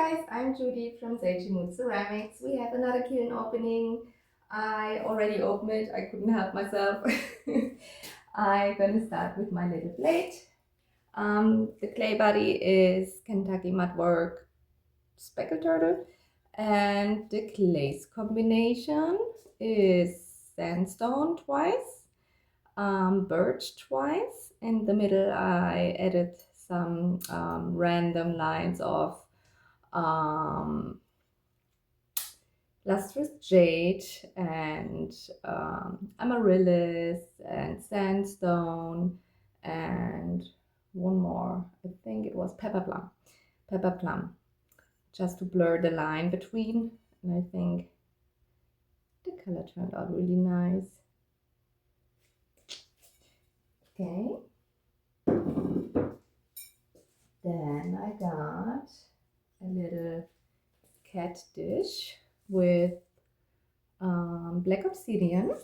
guys, I'm Judy from Sagey Ceramics. We have another kiln opening. I already opened it, I couldn't help myself. I'm gonna start with my little plate. The clay body is Kentucky Mudwork Speckled Turtle, and the glaze combination is sandstone twice, birch twice. In the middle I added some random lines of lustrous jade and amaryllis and sandstone and one more, I think it was pepper plum, just to blur the line between. And I think the color turned out really nice. Okay, then I got a little cat dish with black obsidian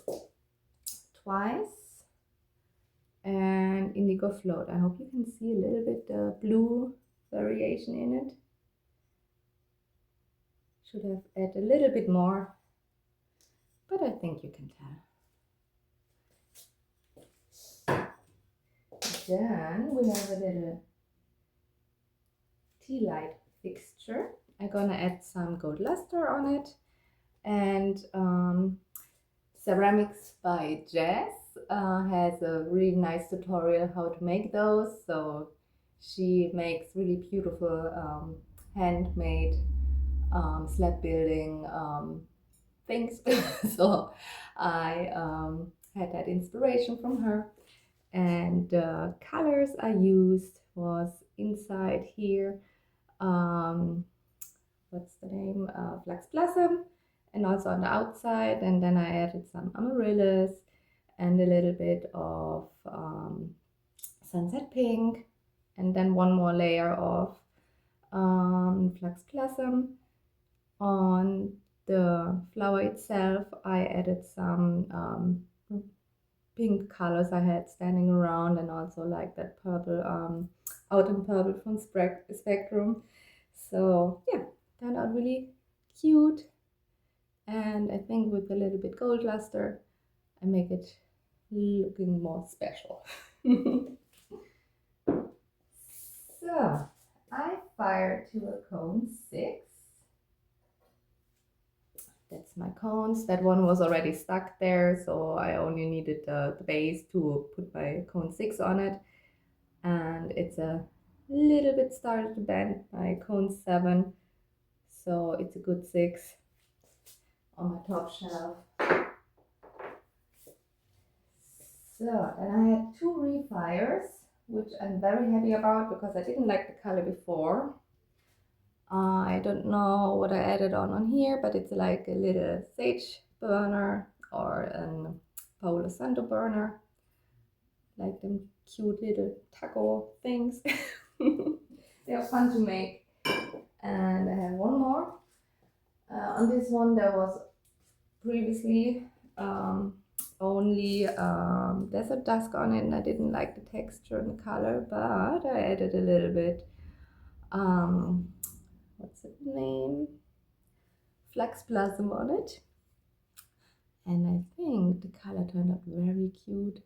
twice and indigo float. I hope you can see a little bit the blue variation in it. Should have added a little bit more, but I think you can tell. Then we have a little Tealight fixture. I'm gonna add some gold luster on it, and Ceramics by Jess has a really nice tutorial how to make those. So she makes really beautiful handmade slab building things. So I had that inspiration from her, and the colors I used was inside here, what's the name, Flax Blossom, and also on the outside. And then I added some amaryllis and a little bit of sunset pink, and then one more layer of Flax Blossom. On the flower itself I added some pink colors I had standing around, and also like that purple, autumn purple from Spectrum. So yeah, turned out really cute, and I think with a little bit gold luster I make it looking more special. So I fired to a cone 6. That's my cones. That one was already stuck there, so I only needed the base to put my cone 6 on it. And it's a little bit started to bend, my cone 7, so it's a good 6 on my top shelf. So then I had 2 refires, which I'm very happy about because I didn't like the color before. I don't know what I added on here, but it's like a little sage burner or a Palo Santo burner, like them cute little taco things. They are fun to make. And I have one more. On this one there was previously only desert dusk on it, and I didn't like the texture and the color, but I added a little bit what's the name, Flax Blossom on it, and I think the color turned out very cute.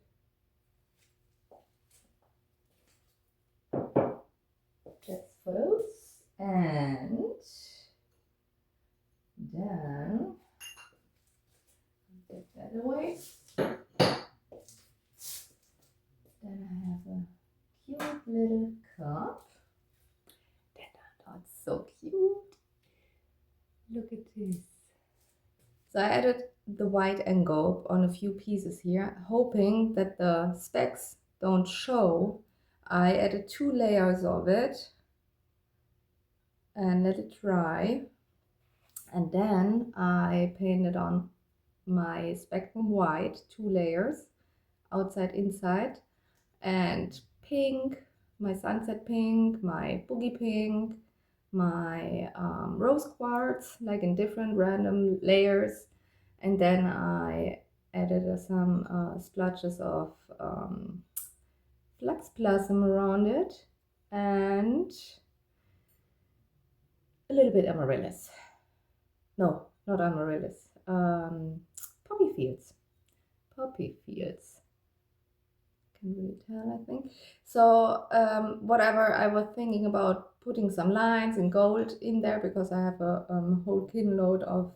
That's for those. And then get that away. Then I have a cute little cup. That turned out so cute. Look at this. So I added the white engobe on a few pieces here, hoping that the specks don't show. I added 2 layers of it and let it dry. And then I painted on my Spectrum white 2 layers, outside, inside, and pink, my sunset pink, my boogie pink, my rose quartz, like in different random layers. And then I added some splotches of Flax Blossom around it, and a little bit amaryllis. No, not amaryllis. Poppy fields. Poppy fields. Can really tell, I think. So whatever, I was thinking about putting some lines in gold in there because I have a whole kiln load of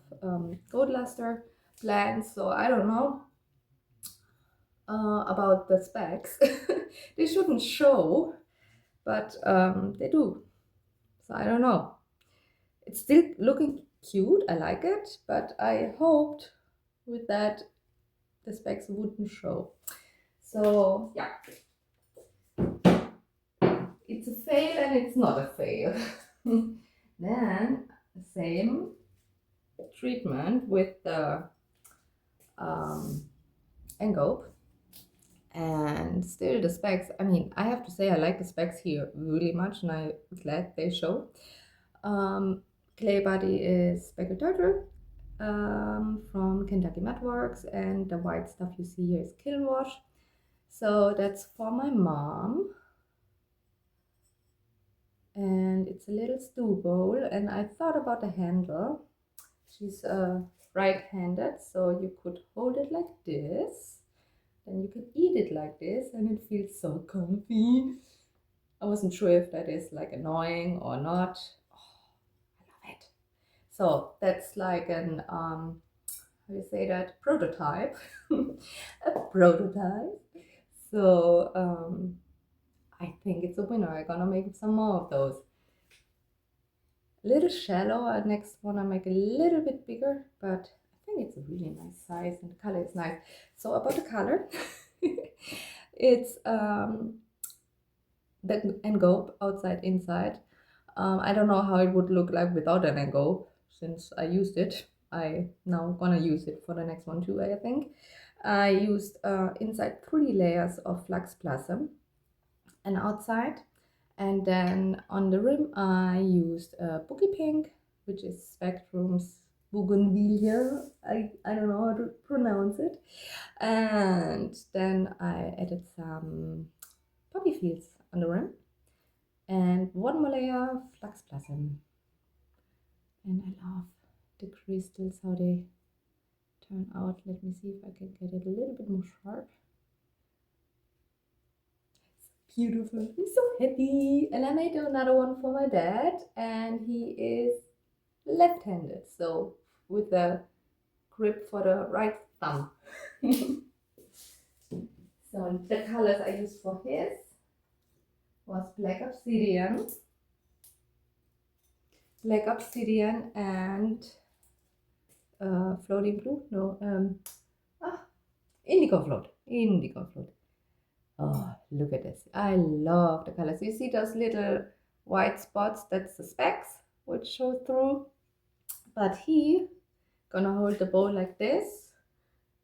gold luster plants. So I don't know about the specs. They shouldn't show, but they do. So I don't know. It's still looking cute. I like it, but I hoped with that the specs wouldn't show. So yeah, it's a fail and it's not a fail. Then the same treatment with the engobe, and still the specs. I mean, I have to say I like the specs here really much, and I'm glad they show. Clay body is speckled turtle from Kentucky Mudworks, and the white stuff you see here is Kiln wash. So that's for my mom. And it's a little stew bowl, and I thought about the handle. She's right-handed, so you could hold it like this, then you can eat it like this, and it feels so comfy. I wasn't sure if that is like annoying or not. Oh, I love it. So that's like an how do you say that, prototype. A prototype. So I think it's a winner. I'm gonna make some more of those. A little shallow. Next one I make a little bit bigger, but I think it's a really nice size and the color is nice. So about the color, it's the engobe outside inside. I don't know how it would look like without an engobe since I used it. I now gonna use it for the next one too, I think. I used inside 3 layers of flux blossom and outside, and then on the rim I used boogie pink, which is Spectrum's bougainvillea. I don't know how to pronounce it. And then I added some poppy fields on the rim and 1 more layer of flux blossom. And I love the crystals, how they turn out. Let me see if I can get it a little bit more sharp. Beautiful. I'm so happy. And I made another one for my dad, and he is left-handed, so with the grip for the right thumb. So the colors I used for his was black obsidian and floating blue. No, indigo float. Oh, look at this. I love the colors. You see those little white spots? That's the specks which show through. But he gonna hold the bowl like this,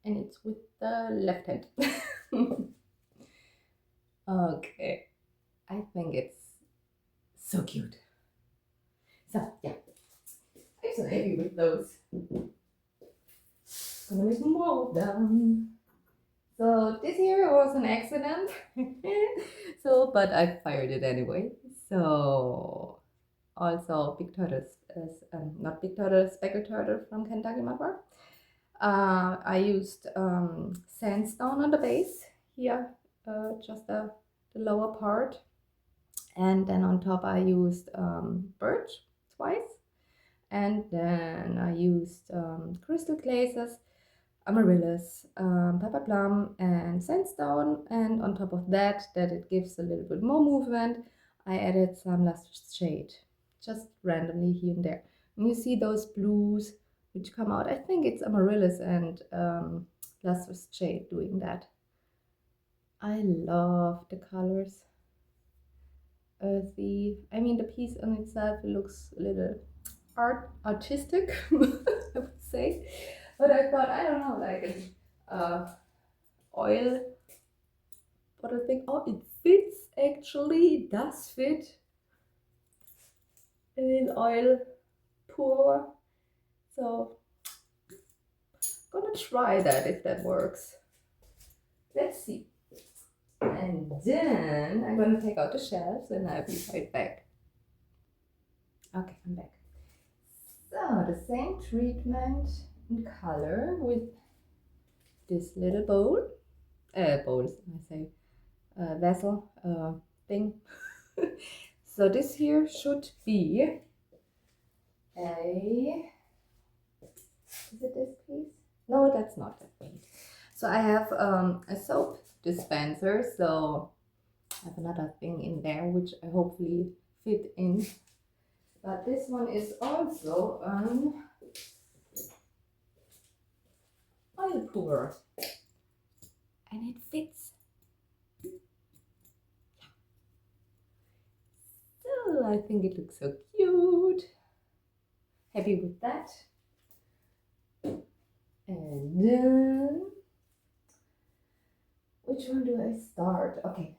and it's with the left hand. Okay, I think it's so cute. So yeah, I'm so happy with those. Gonna make more of them. So this here was an accident. But I fired it anyway. So also big turtles, not big turtle, speckled turtle from Kentucky Mudwork. I used sandstone on the base here, just the lower part, and then on top I used birch twice, and then I used crystal glazes, amaryllis, pepper plum, and sandstone. And on top of that it gives a little bit more movement, I added some lustrous shade, just randomly here and there. And you see those blues which come out. I think it's amaryllis and lustrous shade doing that. I love the colors. I mean, the piece on itself looks a little artistic, I would say. But I thought, I don't know, like an oil, what I think, oh, it fits actually, it does fit. A little oil pour. So, gonna try that if that works. Let's see. And then I'm gonna take out the shelves and I'll be right back. Okay, I'm back. So the same treatment in color with this little bowls, I say, vessel thing. So this here should be a, is it this piece? No, that's not that piece. So I have a soap dispenser, so I have another thing in there which I hopefully fit in. But this one is also an oil pour, and it fits. So I think it looks so cute. Happy with that. And then, which one do I start? Okay,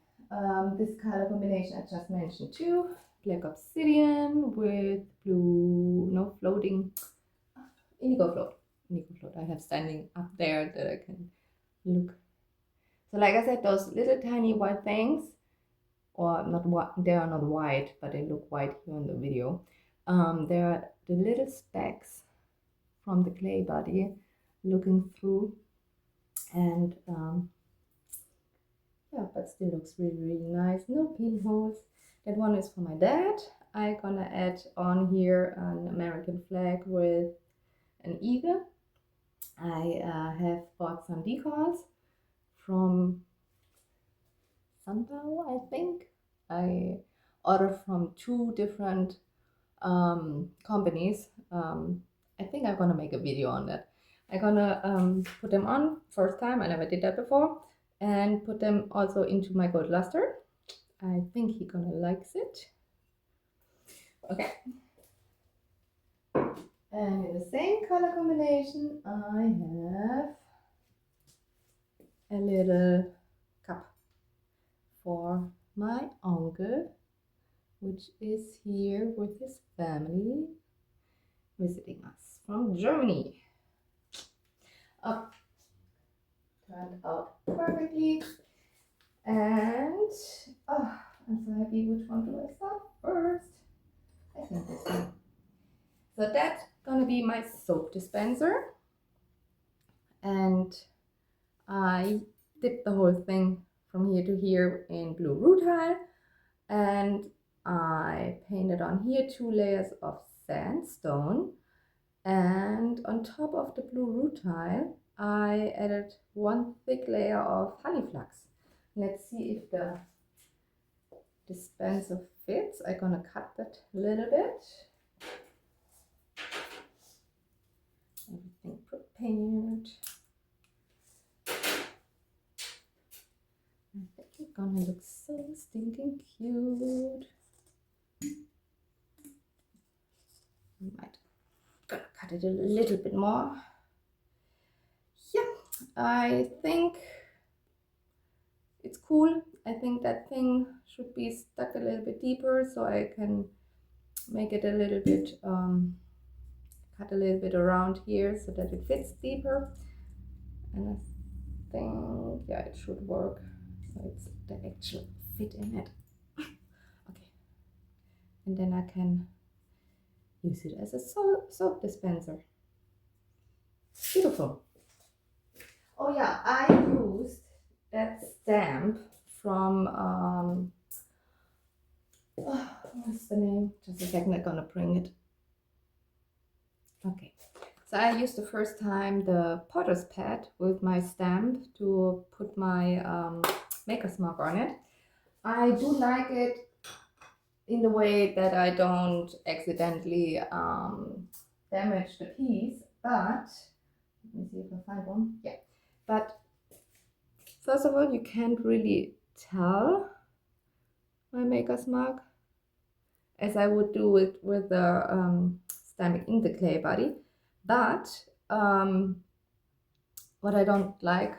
this color combination I just mentioned too. Black obsidian with blue, no, floating, indigo float. Indigo float I have standing up there that I can look. So like I said, those little tiny white things, or not white, they are not white, but they look white here in the video. They are the little specks from the clay body looking through, and yeah, but still looks really nice. No pinholes. That one is for my dad. I'm gonna add on here an American flag with an eagle. I have bought some decals from Sunbow, I think. I ordered from 2 different companies. I think I'm gonna make a video on that. I'm gonna put them on first time. I never did that before, and put them also into my gold luster. I think he gonna likes it. Okay. And in the same color combination, I have a little cup for my uncle, which is here with his family visiting us from Germany. Oh, turned out perfectly. And oh, I'm so happy. Which one do I start first? I think this one. So that's gonna be my soap dispenser. And I dipped the whole thing from here to here in blue rutile, and I painted on here 2 layers of sandstone, and on top of the blue rutile I added 1 thick layer of honey flux. Let's see if the dispenser fits. I'm gonna cut that a little bit. Everything prepared. I think it's gonna look so stinking cute. We might gonna cut it a little bit more. Yeah, I think it's cool. I think that thing should be stuck a little bit deeper, so I can make it a little bit, cut a little bit around here so that it fits deeper. And I think, yeah, it should work. So it's the actual fit in it. Okay. And then I can use it as a soap dispenser. Beautiful. Oh yeah, I used that stamp from, what's the name? Just a second, I'm gonna bring it. Okay, so I used the first time the potter's pad with my stamp to put my maker's mark on it. I do like it in the way that I don't accidentally damage the piece, but let me see if I find one. Yeah, but first of all, you can't really tell my maker's mark as I would do it with the stamping in the clay body. But what I don't like,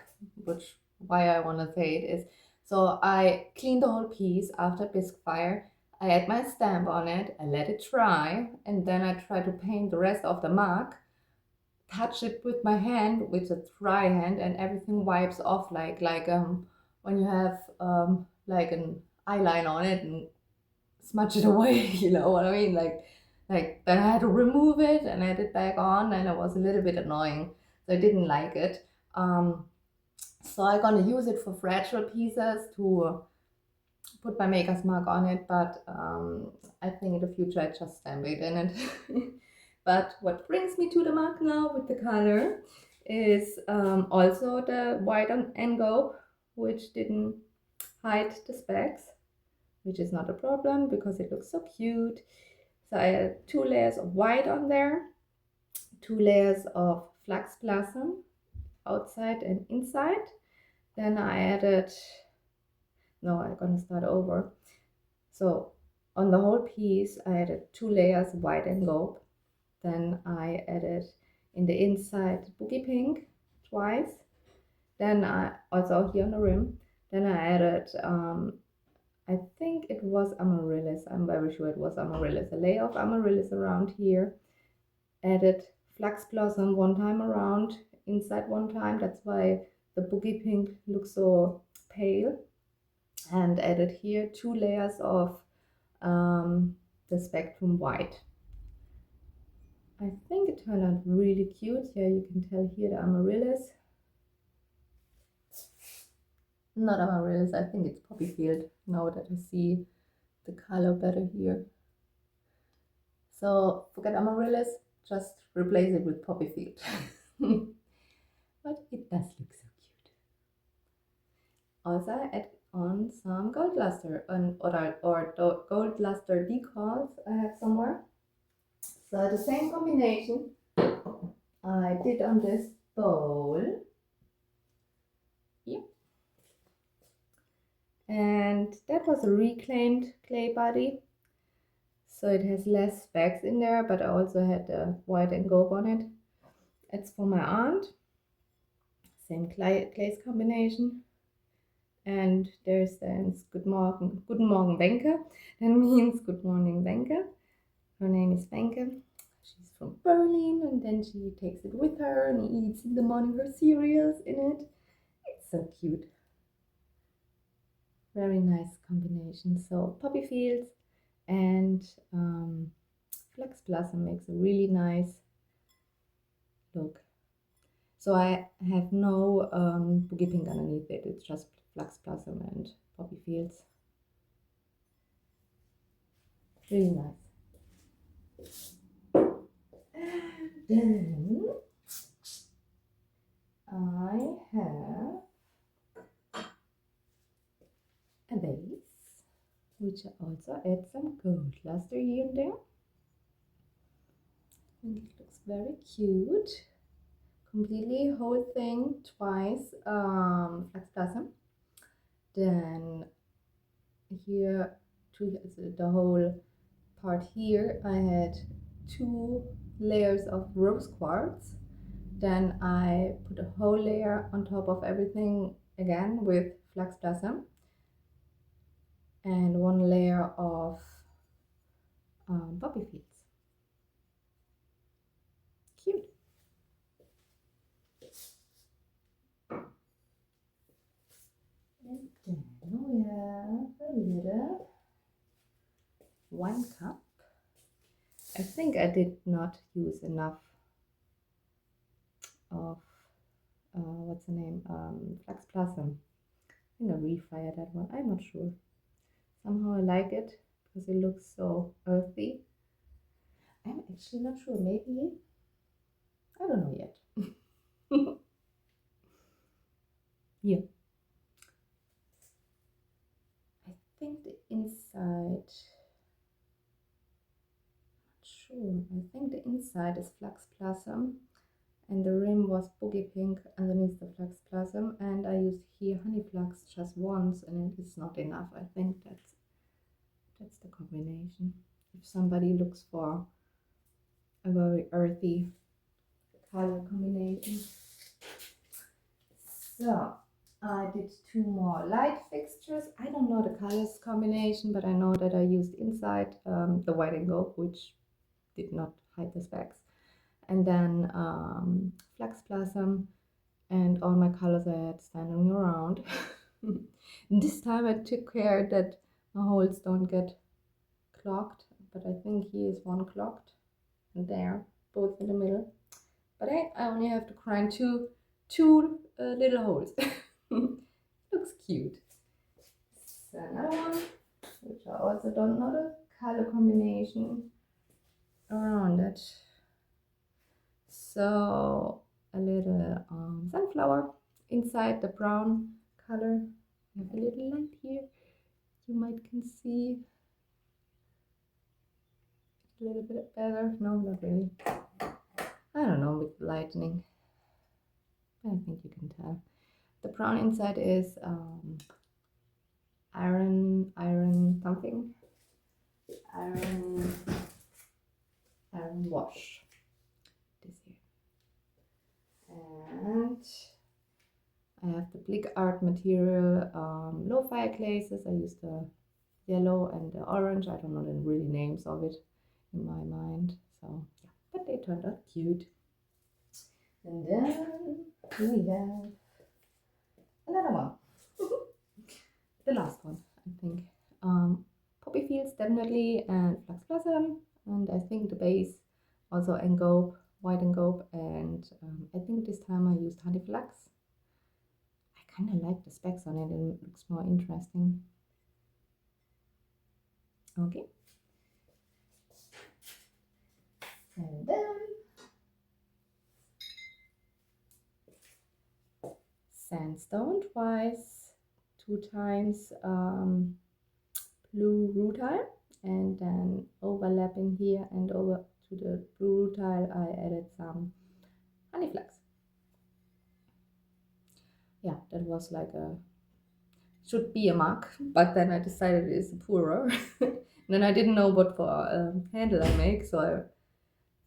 why I want to say it is, so I clean the whole piece after bisque fire. I add my stamp on it, I let it dry, and then I try to paint the rest of the mark, touch it with my hand, with a dry hand, and everything wipes off like when you have like an eyeliner on it and smudge it away, you know what I mean? Like Like, then I had to remove it and add it back on, and it was a little bit annoying. So I didn't like it. So I'm gonna use it for fragile pieces to put my maker's mark on it, but I think in the future I just stamp it in it. But what brings me to the mark now with the color is also the white and go, which didn't hide the specks, which is not a problem because it looks so cute. So I had 2 layers of white on there, 2 layers of flax blossom outside and inside. Then I added, no, I'm gonna start over. So on the whole piece, I added 2 layers white and gold. Then I added in the inside boogie pink twice. Then I also here on the rim. Then I added, I think it was amaryllis. I'm very sure it was amaryllis. A layer of amaryllis around here. Added flax blossom one time around, inside one time. That's why the boogie pink looks so pale. And added here 2 layers of the spectrum white. I think it turned out really cute. Yeah, you can tell here the amaryllis. Not amaryllis, I think it's poppy field, now that I see the color better here. So forget amaryllis, just replace it with poppy field. But it does look so cute. Also, I add on some gold luster or gold luster decals I have somewhere. So the same combination I did on this bowl. Yep. And that was a reclaimed clay body. So it has less specks in there, but I also had the white and gold on it. It's for my aunt. Same glaze combination. And there's then Guten Morgen Wenke. That means good morning Wenke. Her name is Wenke. She's from Berlin, and then she takes it with her and eats in the morning her cereals in it. It's so cute. Very nice combination. So poppy fields and flax blossom makes a really nice look. So I have no boogie pink underneath it. It's just flax blossom and poppy fields. Really nice. Then I have a vase, which I also add some gold luster here and there. And it looks very cute. Completely whole thing twice flax blossom. Then here the whole part here I had 2 layers of rose quartz. Then I put a whole layer on top of everything again with flax blossom and 1 layer of poppy fields. Cute. And then we have a little wine cup. I think I did not use enough of what's the name, flax blossom. I'm gonna refire that one. I'm not sure. Somehow I like it because it looks so earthy. I'm actually not sure. Maybe I don't know yet. Yeah. I think the inside. Not sure. I think the inside is flax blossom. And the rim was boogie pink underneath the flax blossom, and I used here honey flax just once, and it is not enough. I think that's the combination. If somebody looks for a very earthy color combination. So I did 2 more light fixtures. I don't know the colors combination, but I know that I used inside the white and gold, which did not hide the specks. And then flax blossom and all my colors I had standing around. This time I took care that my holes don't get clogged but I think here is one clogged and there, both in the middle. But I only have to grind two little holes. Looks cute. So another one, which I also don't know the color combination around it. So a little sunflower inside the brown color. I have a little light here. You might can see a little bit better. No, not really. I don't know with lightning. I think you can tell. The brown inside is iron something. Iron wash. This here. And I have the Blick Art material low fire glazes. I use the yellow and the orange. I don't know the really names of it in my mind. So yeah, but they turned out cute. And then we have another one. The last one, I think. Poppy fields definitely, and Flux Blossom, and I think the base also engobe, white engobe, and I think this time I used honey flux. I kind of like the specs on it, and it looks more interesting. Okay. And then sandstone twice, 2 times blue rutile, and then overlapping here and over to the blue rutile I added some honey flux. Yeah, that was like should be a mark, but then I decided it is a poorer. And then I didn't know what for handle I make, so I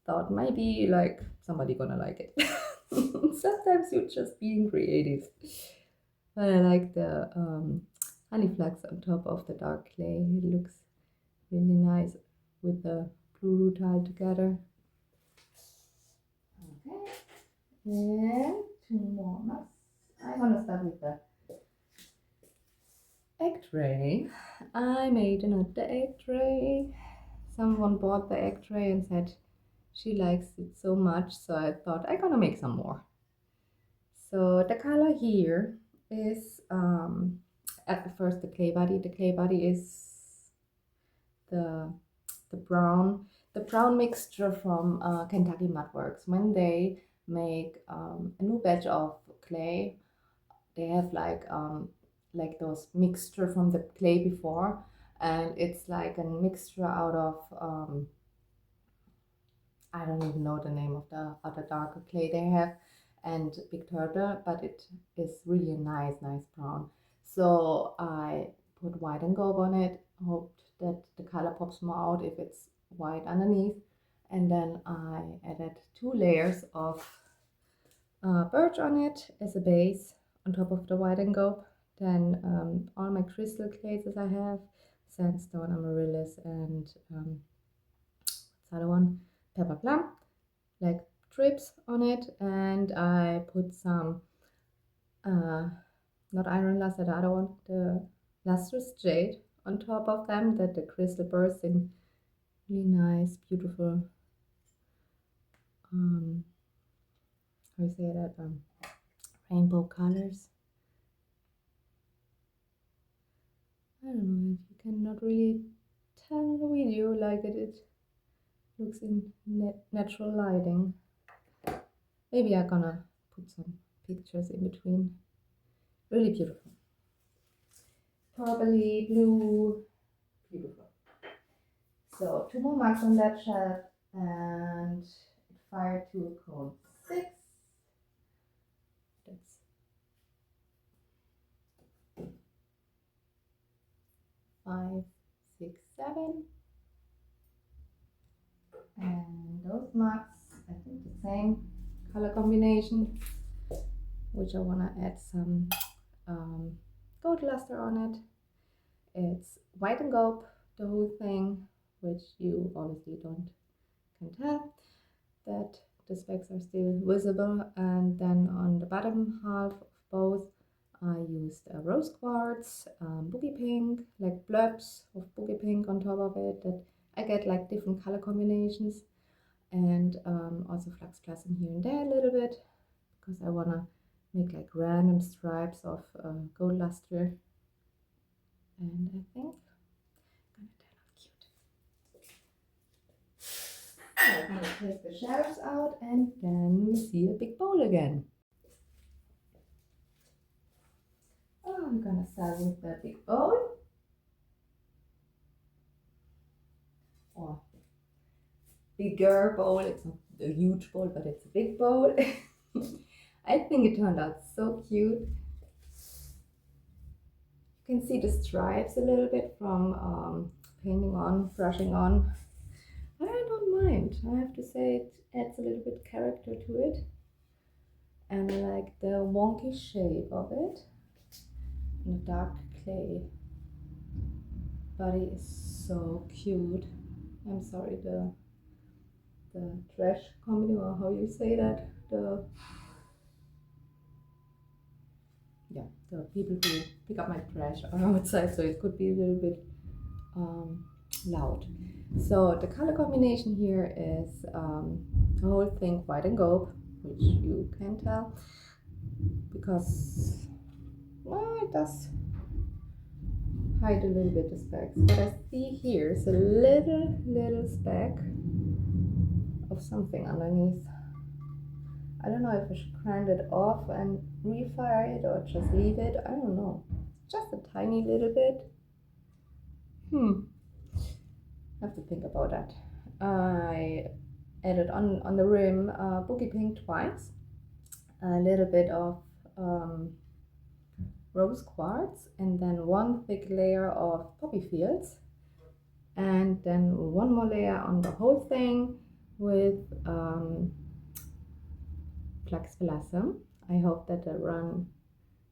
thought maybe like somebody gonna like it. Sometimes you're just being creative. But I like the honey flux on top of the dark clay. It looks really nice with the blue rutile together. Okay, and 2 more masks. I'm gonna start with the egg tray. I made another egg tray. Someone bought the egg tray and said she likes it so much, so I thought I'm gonna make some more. So the color here is at first the clay body. The clay body is the brown mixture from Kentucky Mudworks. When they make a new batch of clay, they have like those mixture from the clay before, and it's like a mixture out of I don't even know the name of the other darker clay they have, and Big Turtle, but it is really a nice brown. So I put white engobe on it, hoped that the color pops more out if it's white underneath, and then I added 2 layers of birch on it as a base on top of the white engobe. Then all my crystal glazes I have, sandstone, amaryllis, and what's the other one? Pepper plum, like strips on it, and I put some not iron luster, the other one, the lustrous jade on top of them, that the crystal bursts in really nice, beautiful how you say that, rainbow colors. I don't know if you cannot really tell in the video, like it looks in natural lighting. Maybe I'm gonna put some pictures in between. Really beautiful. Purpley, blue, beautiful. So 2 more marks on that shelf, and it fired to a cone 6. That's 5, 6, 7. And those marks, I think the same color combination, which I want to add some gold luster on it. It's white engobe, the whole thing, which you obviously can tell that the specks are still visible. And then on the bottom half of both I used a rose quartz, boogie pink, like blurbs of boogie pink on top of it, that I get like different color combinations, and also flux plasm here and there a little bit, because I want to make like random stripes of gold luster, and I think it's gonna turn out cute. So I'm gonna take the shadows out, and then we see a big bowl again. Oh, I'm gonna start with the big bowl, or bigger bowl. It's not a huge bowl, but it's a big bowl. I think it turned out so cute. You can see the stripes a little bit from painting on, brushing on. I don't mind. I have to say it adds a little bit character to it. And I like the wonky shape of it. And the dark clay body is so cute. I'm sorry, the trash company, or how you say that, the people who pick up my trash are outside, so it could be a little bit loud. So the color combination here is the whole thing white and gold, which you can tell because, well, it does hide a little bit the specks. What I see here is a little speck of something underneath. I don't know if I should grind it off and refire it or just leave it. I don't know. Just a tiny little bit. I have to think about that. I added on the rim boogie pink twice, a little bit of rose quartz, and then one thick layer of poppy fields, and then one more layer on the whole thing with flux blossom. I hope that the run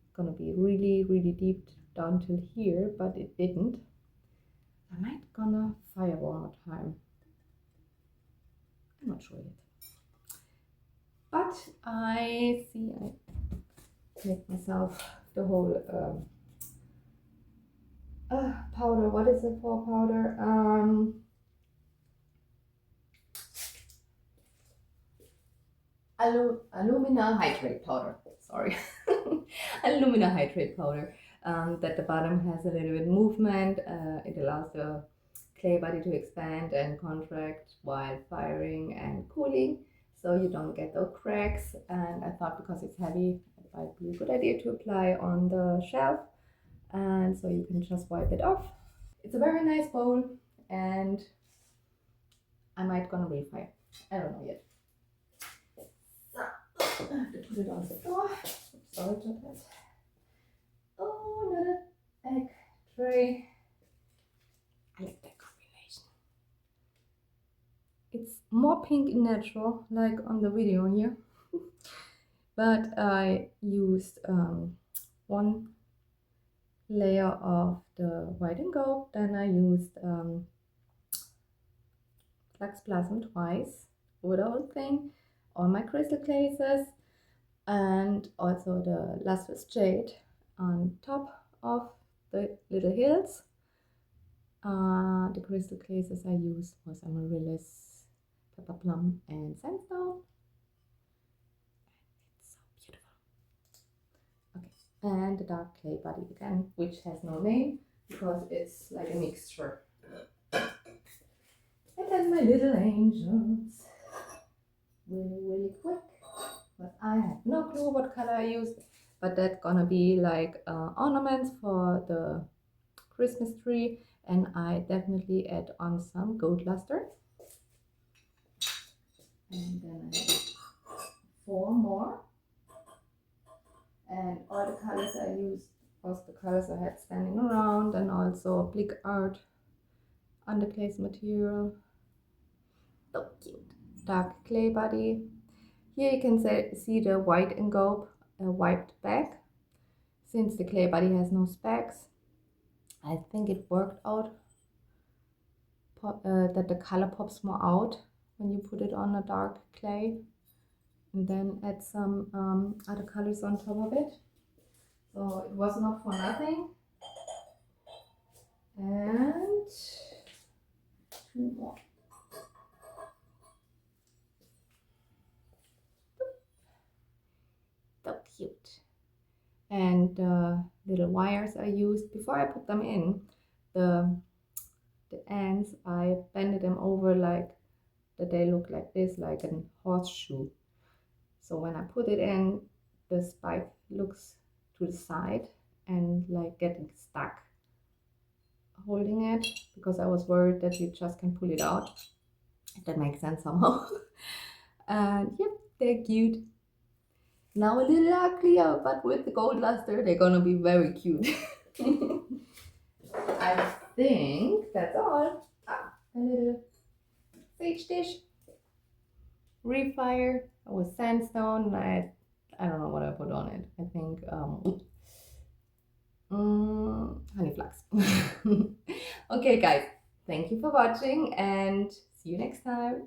is gonna be really deep down till here, but it didn't. I might gonna fire one more time. I'm not sure yet. But I see I make myself the whole powder. What is it for powder? Alumina hydrate powder. Sorry, alumina hydrate powder. That the bottom has a little bit movement. It allows the clay body to expand and contract while firing and cooling, so you don't get those cracks. And I thought because it's heavy, it might be a good idea to apply on the shelf, and so you can just wipe it off. It's a very nice bowl, and I might gonna refire. I don't know yet. So I have to put it on the floor. Sorry for that. Oh, another egg tray. I like that combination. It's more pink in natural, like on the video here. But I used one layer of the white and gold, then I used flux plasm twice over the whole thing, on my crystal glazes, and also the lustrous jade on top of the little hills. The crystal glazes I used was amaryllis, pepper plum, and sandstone. It's so beautiful. Okay, and the dark clay body again, which has no name because it's like a mixture. And then my little angels. Really quick, but I have no clue what color I used, but that's gonna be like ornaments for the Christmas tree, and I definitely add on some gold luster. And then I have 4 more, and all the colors I used was the colors I had standing around, and also blick art on the glaze material. So cute. Dark clay body. Here you can see the white and gold wiped back. Since the clay body has no specks, I think it worked out that the color pops more out when you put it on a dark clay, and then add some other colors on top of it. So it was not for nothing. And 2 more. So cute. And the little wires I used before I put them in, the ends, I bended them over like that they look like this, like a horseshoe. So when I put it in, the spike looks to the side and like getting stuck holding it, because I was worried that you just can pull it out. If that makes sense somehow. And yep, they're cute. Now a little uglier, but with the gold luster, they're gonna be very cute. I think that's all. Ah, a little sage dish. Refire with sandstone. I don't know what I put on it. I think honey flux. Okay guys, thank you for watching and see you next time.